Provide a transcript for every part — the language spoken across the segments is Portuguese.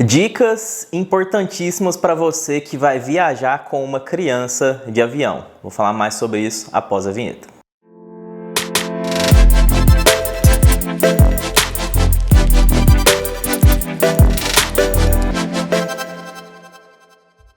Dicas importantíssimas para você que vai viajar com uma criança de avião. Vou falar mais sobre isso após a vinheta.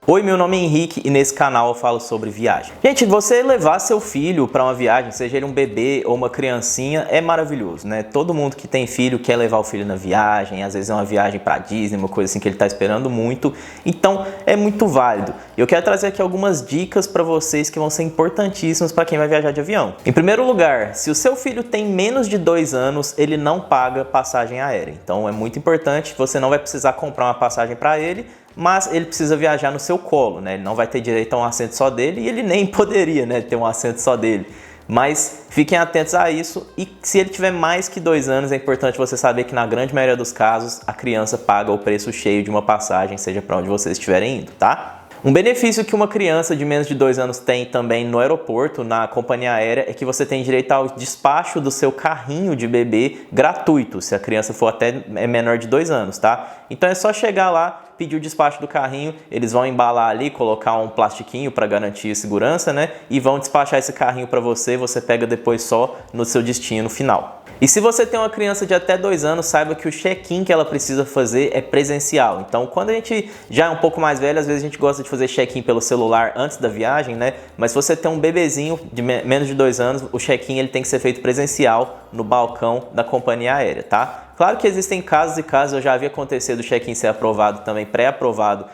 Oi, meu nome é Henrique e nesse canal eu falo sobre viagem. Gente, você levar seu filho para uma viagem, seja ele um bebê ou uma criancinha, é maravilhoso, né? Todo mundo que tem filho quer levar o filho na viagem, às vezes é uma viagem para Disney, uma coisa assim que ele está esperando muito, então é muito válido. Eu quero trazer aqui algumas dicas para vocês que vão ser importantíssimas para quem vai viajar de avião. Em primeiro lugar, se o seu filho tem menos de 2 anos, ele não paga passagem aérea. Então é muito importante, você não vai precisar comprar uma passagem para ele, mas ele precisa viajar no seu colo, né? Ele não vai ter direito a um assento só dele e ele nem poderia, né, ter um assento só dele. Mas fiquem atentos a isso e se ele tiver mais que 2 anos, é importante você saber que na grande maioria dos casos a criança paga o preço cheio de uma passagem, seja para onde vocês estiverem indo, tá? Um benefício que uma criança de menos de 2 anos tem também no aeroporto, na companhia aérea, é que você tem direito ao despacho do seu carrinho de bebê gratuito, se a criança for até menor de 2 anos, tá? Então é só chegar lá, pedir o despacho do carrinho, eles vão embalar ali, colocar um plastiquinho para garantir segurança, né? E vão despachar esse carrinho para você, você pega depois só no seu destino final. E se você tem uma criança de até 2 anos, saiba que o check-in que ela precisa fazer é presencial. Então, quando a gente já é um pouco mais velho, às vezes a gente gosta de fazer check-in pelo celular antes da viagem, né? Mas se você tem um bebezinho de menos de 2 anos, o check-in ele tem que ser feito presencial no balcão da companhia aérea, tá? Claro que existem casos e casos, eu já vi acontecer do check-in ser aprovado também, pré-aprovado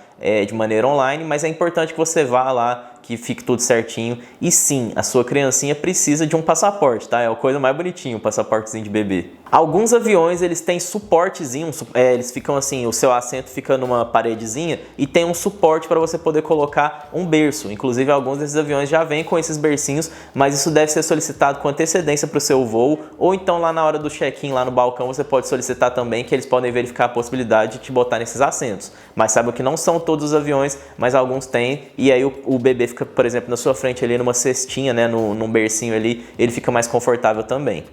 de maneira online, mas é importante que você vá lá, que fique tudo certinho. E sim, a sua criancinha precisa de um passaporte, tá? É a coisa mais bonitinha, um passaportezinho de bebê. Alguns aviões, eles têm suportezinho, eles ficam assim, o seu assento fica numa paredezinha e tem um suporte para você poder colocar um berço. Inclusive, alguns desses aviões já vêm com esses bercinhos, mas isso deve ser solicitado com antecedência para o seu voo, ou então lá na hora do check-in, lá no balcão, você pode solicitar também, que eles podem verificar a possibilidade de te botar nesses assentos. Mas saiba que não são todos os aviões, mas alguns têm, e aí o bebê fica, por exemplo, na sua frente ali numa cestinha, né, num bercinho ali, ele fica mais confortável também.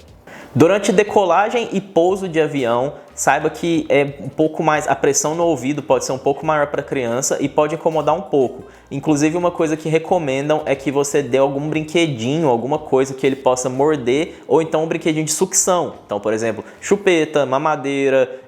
Durante decolagem e pouso de avião, saiba que um pouco mais, a pressão no ouvido pode ser um pouco maior para a criança e pode incomodar um pouco. Inclusive, uma coisa que recomendam é que você dê algum brinquedinho, alguma coisa que ele possa morder, ou então um brinquedinho de sucção. Então, por exemplo, chupeta, mamadeira,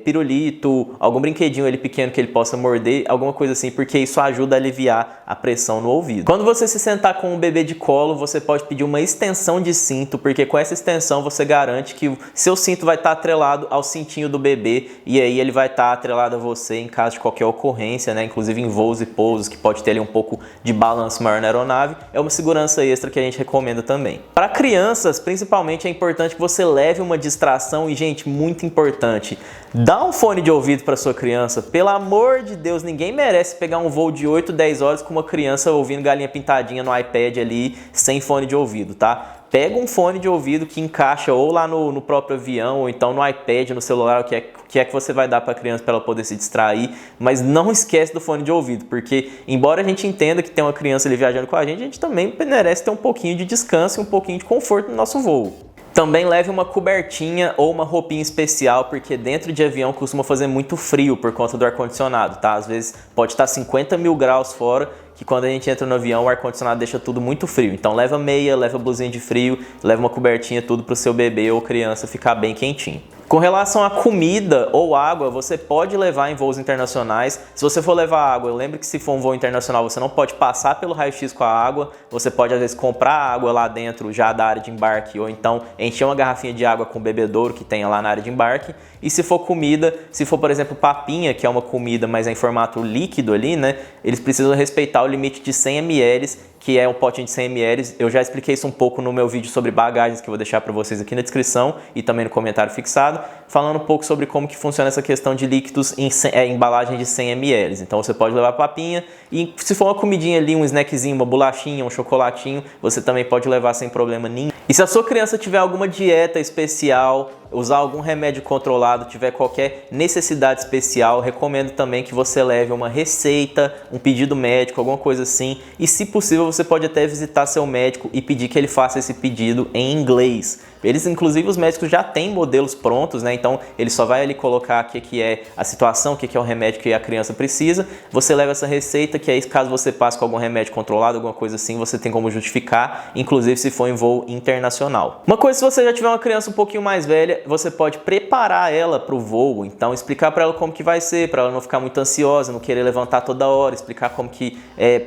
pirulito, algum brinquedinho ele pequeno que ele possa morder, alguma coisa assim, porque isso ajuda a aliviar a pressão no ouvido. Quando você se sentar com um bebê de colo, você pode pedir uma extensão de cinto, porque com essa extensão você garante que o seu cinto vai estar atrelado ao cintinho do bebê e aí ele vai estar atrelado a você em caso de qualquer ocorrência, né? Inclusive em voos e pousos que pode ter ali um pouco de balanço maior na aeronave, é uma segurança extra que a gente recomenda também. Para crianças, principalmente, é importante que você leve uma distração e, gente, muito importante, dá um fone de ouvido para sua criança. Pelo amor de Deus, ninguém merece pegar um voo de 8, 10 horas com uma criança ouvindo Galinha Pintadinha no iPad ali sem fone de ouvido, tá? Pega um fone de ouvido que encaixa ou lá no próprio avião, ou então no iPad, no celular, o que é que você vai dar para a criança para ela poder se distrair, mas não esquece do fone de ouvido, porque embora a gente entenda que tem uma criança ali viajando com a gente também merece ter um pouquinho de descanso e um pouquinho de conforto no nosso voo. Também leve uma cobertinha ou uma roupinha especial, porque dentro de avião costuma fazer muito frio por conta do ar-condicionado, tá? Às vezes pode estar 50 mil graus fora, que quando a gente entra no avião o ar-condicionado deixa tudo muito frio. Então leva meia, leva blusinha de frio, leva uma cobertinha, tudo para o seu bebê ou criança ficar bem quentinho. Com relação a comida ou água, você pode levar em voos internacionais. Se você for levar água, lembre que se for um voo internacional, você não pode passar pelo raio-x com a água. Você pode, às vezes, comprar água lá dentro, já da área de embarque, ou então encher uma garrafinha de água com bebedouro que tenha lá na área de embarque. E se for comida, se for, por exemplo, papinha, que é uma comida, mas é em formato líquido ali, né? Eles precisam respeitar o limite de 100 ml, que é um potinho de 100 ml. Eu já expliquei isso um pouco no meu vídeo sobre bagagens, que eu vou deixar para vocês aqui na descrição e também no comentário fixado, falando um pouco sobre como que funciona essa questão de líquidos em embalagem de 100 ml. Então você pode levar papinha e se for uma comidinha ali, um snackzinho, uma bolachinha, um chocolatinho, você também pode levar sem problema nenhum. E se a sua criança tiver alguma dieta especial, usar algum remédio controlado, tiver qualquer necessidade especial, recomendo também que você leve uma receita, um pedido médico, alguma coisa assim. E se possível, você pode até visitar seu médico e pedir que ele faça esse pedido em inglês. Eles, inclusive, os médicos já têm modelos prontos, né? Então ele só vai ali colocar o que é a situação, o que é o remédio que a criança precisa. Você leva essa receita, que aí caso você passe com algum remédio controlado, alguma coisa assim, você tem como justificar, inclusive se for em voo internacional. Uma coisa, se você já tiver uma criança um pouquinho mais velha, você pode preparar ela para o voo, então explicar para ela como que vai ser, para ela não ficar muito ansiosa, não querer levantar toda hora, explicar como que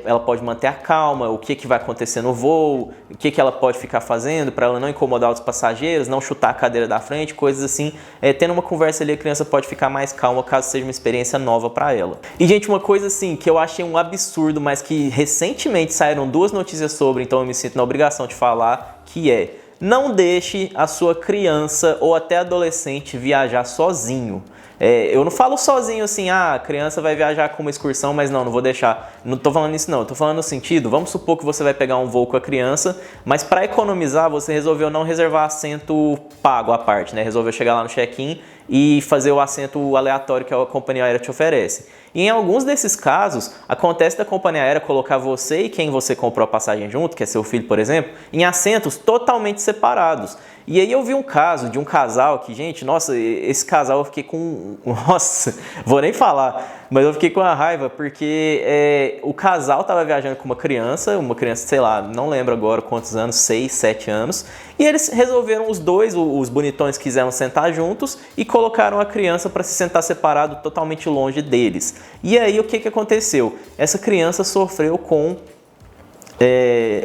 ela pode manter a calma, o que vai acontecer no voo, o que ela pode ficar fazendo para ela não incomodar os passageiros, não chutar a cadeira da frente, coisas assim. Tendo uma conversa ali, a criança pode ficar mais calma caso seja uma experiência nova para ela. E, gente, uma coisa assim que eu achei um absurdo, mas que recentemente saíram 2 notícias sobre, então eu me sinto na obrigação de falar, que não deixe a sua criança ou até adolescente viajar sozinho. Eu não falo sozinho assim, a criança vai viajar com uma excursão, mas não vou deixar. Não tô falando isso não, eu tô falando no sentido, vamos supor que você vai pegar um voo com a criança, mas para economizar você resolveu não reservar assento pago à parte, né? Resolveu chegar lá no check-in e fazer o assento aleatório que a companhia aérea te oferece. E em alguns desses casos, acontece da companhia aérea colocar você e quem você comprou a passagem junto, que é seu filho, por exemplo, em assentos totalmente separados. E aí eu vi um caso de um casal que, gente, nossa, esse casal eu fiquei com... Nossa, vou nem falar, mas eu fiquei com a raiva porque o casal estava viajando com uma criança, sei lá, não lembro agora quantos anos, 6, 7 anos, e eles resolveram os dois, os bonitões quiseram sentar juntos e colocaram a criança para se sentar separado totalmente longe deles. E aí o que aconteceu? Essa criança sofreu com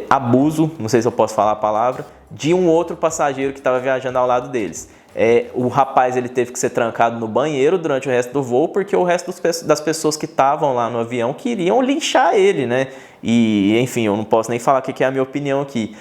abuso, não sei se eu posso falar a palavra, de um outro passageiro que estava viajando ao lado deles. O rapaz ele teve que ser trancado no banheiro durante o resto do voo porque o resto das pessoas que estavam lá no avião queriam linchar ele, né? E, enfim, eu não posso nem falar o que é a minha opinião aqui.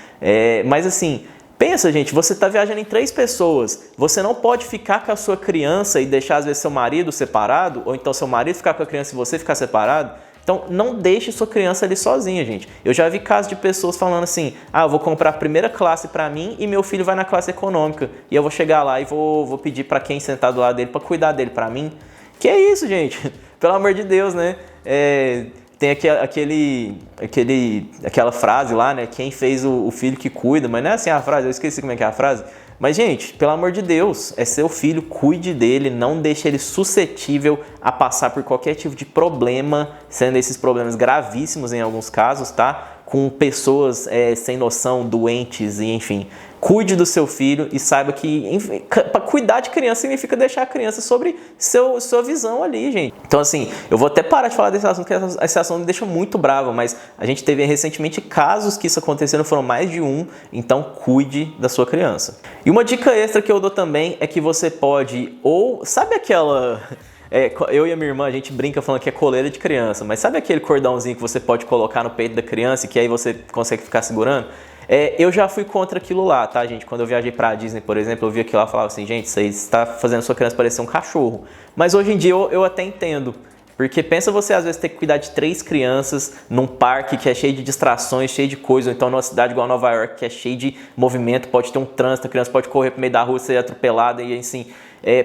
Mas assim, pensa, gente, você está viajando em 3 pessoas, você não pode ficar com a sua criança e deixar às vezes seu marido separado, ou então seu marido ficar com a criança e você ficar separado. Então, não deixe sua criança ali sozinha, gente. Eu já vi casos de pessoas falando assim, eu vou comprar a primeira classe para mim e meu filho vai na classe econômica. E eu vou chegar lá e vou pedir para quem sentar do lado dele para cuidar dele para mim. Que é isso, gente? Pelo amor de Deus, né? Tem aquela frase lá, né? Quem fez o filho que cuida. Mas não é assim a frase, eu esqueci como é que é a frase. Mas, gente, pelo amor de Deus, é seu filho, cuide dele, não deixe ele suscetível a passar por qualquer tipo de problema, sendo esses problemas gravíssimos em alguns casos, tá? Com pessoas sem noção, doentes e enfim. Cuide do seu filho e saiba que para cuidar de criança significa deixar a criança sobre sua visão ali, gente. Então, assim, eu vou até parar de falar desse assunto, porque esse assunto me deixa muito bravo, mas a gente teve recentemente casos que isso aconteceu, foram mais de um, então cuide da sua criança. E uma dica extra que eu dou também é que você pode, sabe aquela... eu e a minha irmã, a gente brinca falando que é coleira de criança, mas sabe aquele cordãozinho que você pode colocar no peito da criança e que aí você consegue ficar segurando? Eu já fui contra aquilo lá, tá, gente? Quando eu viajei pra Disney, por exemplo, eu vi aquilo lá e falava assim, gente, isso aí está fazendo sua criança parecer um cachorro. Mas hoje em dia eu até entendo. Porque pensa você às vezes ter que cuidar de 3 crianças num parque que é cheio de distrações, cheio de coisa, ou então numa cidade igual Nova York que é cheio de movimento, pode ter um trânsito, a criança pode correr pro meio da rua, ser atropelada e assim,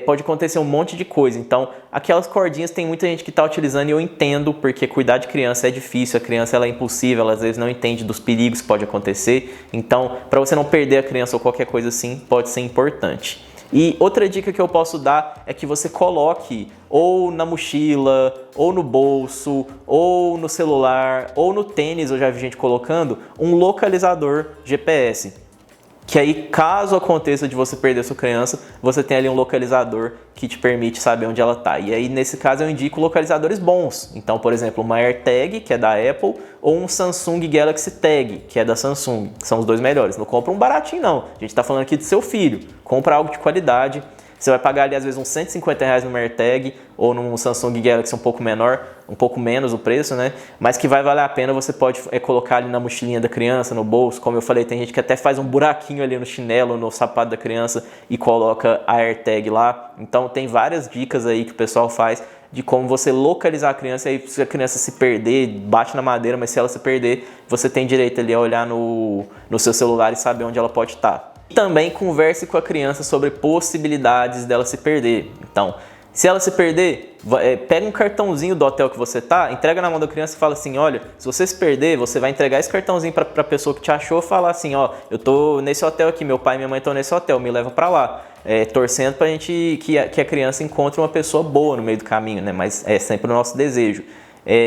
pode acontecer um monte de coisa. Então, aquelas cordinhas tem muita gente que está utilizando e eu entendo, porque cuidar de criança é difícil, a criança ela é impulsiva, ela às vezes não entende dos perigos que pode acontecer. Então, para você não perder a criança ou qualquer coisa assim, pode ser importante. E outra dica que eu posso dar é que você coloque ou na mochila, ou no bolso, ou no celular, ou no tênis, eu já vi gente colocando, um localizador GPS. Que aí, caso aconteça de você perder sua criança, você tem ali um localizador que te permite saber onde ela está. E aí, nesse caso, eu indico localizadores bons. Então, por exemplo, uma AirTag, que é da Apple, ou um Samsung Galaxy Tag, que é da Samsung. São os 2 melhores. Não compra um baratinho, não. A gente está falando aqui do seu filho. Compra algo de qualidade. Você vai pagar ali às vezes uns R$150 numa AirTag ou num Samsung Galaxy um pouco menor, um pouco menos o preço, né? Mas que vai valer a pena, você pode colocar ali na mochilinha da criança, no bolso. Como eu falei, tem gente que até faz um buraquinho ali no chinelo, no sapato da criança e coloca a AirTag lá. Então tem várias dicas aí que o pessoal faz de como você localizar a criança. E aí, se a criança se perder, bate na madeira, mas se ela se perder, você tem direito ali a olhar no seu celular e saber onde ela pode estar. Também converse com a criança sobre possibilidades dela se perder. Então, Se ela se perder, pega um cartãozinho do hotel que você tá, entrega na mão da criança e fala assim, olha, se você se perder, você vai entregar esse cartãozinho para a pessoa que te achou, falar assim, ó, eu tô nesse hotel aqui, meu pai e minha mãe estão nesse hotel, me leva para lá. Torcendo pra gente que a criança encontre uma pessoa boa no meio do caminho, né? Mas é sempre o nosso desejo.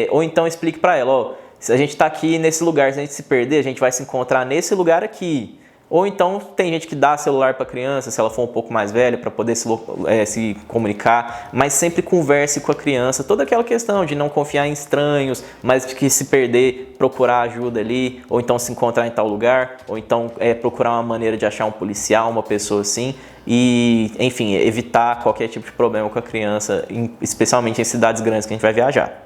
Ou então explique para ela, ó, se a gente está aqui nesse lugar, se a gente se perder, a gente vai se encontrar nesse lugar aqui. Ou então tem gente que dá celular para a criança, se ela for um pouco mais velha, para poder se comunicar, mas sempre converse com a criança. Toda aquela questão de não confiar em estranhos, mas de que se perder, procurar ajuda ali, ou então se encontrar em tal lugar, ou então procurar uma maneira de achar um policial, uma pessoa assim, e enfim, evitar qualquer tipo de problema com a criança, especialmente em cidades grandes que a gente vai viajar.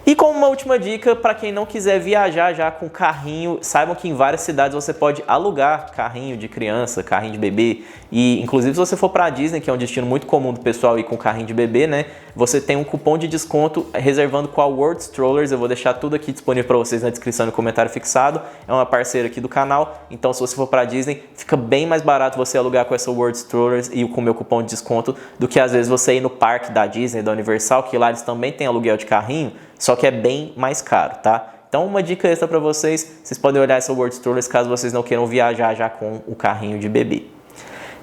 E como uma última dica, para quem não quiser viajar já com carrinho, saibam que em várias cidades você pode alugar carrinho de criança, carrinho de bebê. E inclusive se você for para a Disney, que é um destino muito comum do pessoal ir com carrinho de bebê, né? Você tem um cupom de desconto reservando com a World Strollers. Eu vou deixar tudo aqui disponível para vocês na descrição e no comentário fixado. É uma parceira aqui do canal, então se você for para a Disney, fica bem mais barato você alugar com essa World Strollers e com o meu cupom de desconto do que às vezes você ir no parque da Disney, da Universal, que lá eles também têm aluguel de carrinho, só que é bem mais caro, tá? Então uma dica extra para vocês, vocês podem olhar essa World Strollers caso vocês não queiram viajar já com o carrinho de bebê.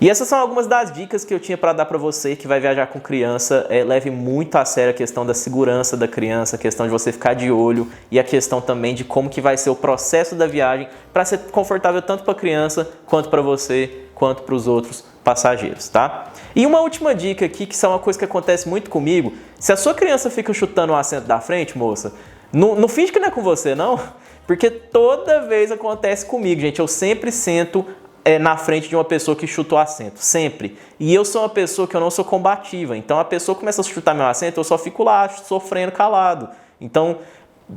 E essas são algumas das dicas que eu tinha para dar para você que vai viajar com criança. Leve muito a sério a questão da segurança da criança, a questão de você ficar de olho e a questão também de como que vai ser o processo da viagem para ser confortável tanto para a criança, quanto para você, quanto para os outros passageiros, tá? E uma última dica aqui, que é uma coisa que acontece muito comigo, se a sua criança fica chutando o assento da frente, moça, não finge que não é com você, não, porque toda vez acontece comigo, gente. Eu sempre sento na frente de uma pessoa que chuta o assento, sempre. E eu sou uma pessoa que eu não sou combativa, então a pessoa começa a chutar meu assento, eu só fico lá sofrendo calado. Então,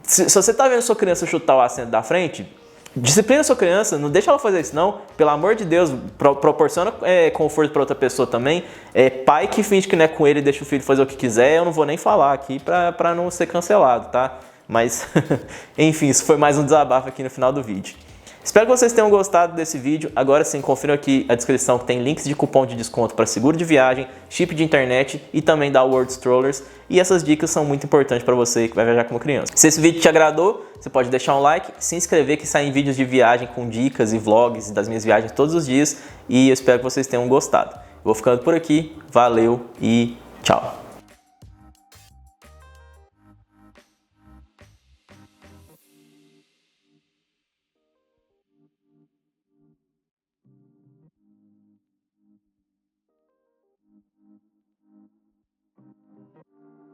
se você tá vendo sua criança chutar o assento da frente, disciplina sua criança, não deixa ela fazer isso não, pelo amor de Deus, proporciona conforto para outra pessoa também. Pai que finge que não é com ele e deixa o filho fazer o que quiser, eu não vou nem falar aqui para não ser cancelado, tá? Mas, enfim, isso foi mais um desabafo aqui no final do vídeo. Espero que vocês tenham gostado desse vídeo. Agora sim, confiram aqui a descrição que tem links de cupom de desconto para seguro de viagem, chip de internet e também da World Strollers. E essas dicas são muito importantes para você que vai viajar como criança. Se esse vídeo te agradou, você pode deixar um like, se inscrever que saem vídeos de viagem com dicas e vlogs das minhas viagens todos os dias. E eu espero que vocês tenham gostado. Vou ficando por aqui, valeu e tchau!